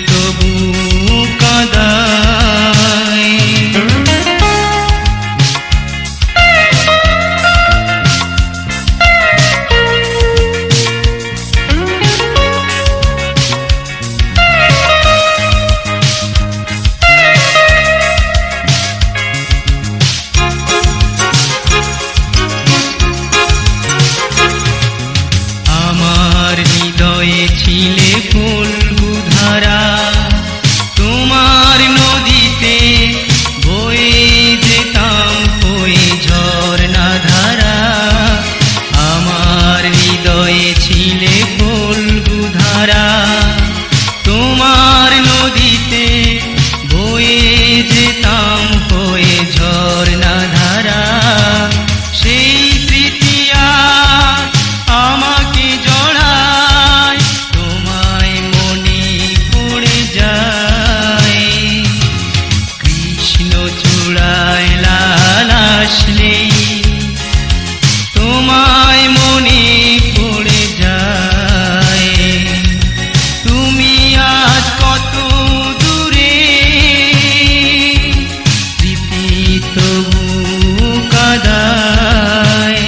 তবু কাঁদায়। হৃদয়ে ছিলে ফুলগুধারা, তোমার নদীতে বয়ে যেতাম হয়ে ঝরনা ধারা। আমার হৃদয়ে ছিলে ফুলগুধারা, তোমার নদীতে বয়ে যেতাম হয়ে ঝরনা ধারা। সেই স্মৃতি আজ আমাকে জড়ায়, তোমায় মনে পড়ে যায়। কৃষ্ণ চূড়ায় লাল আসলে তোমায় মনে পড়ে যায়। তুমি আজ কত দূরে, স্মৃতি তবু কাঁদায়।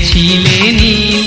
ছিলে নীল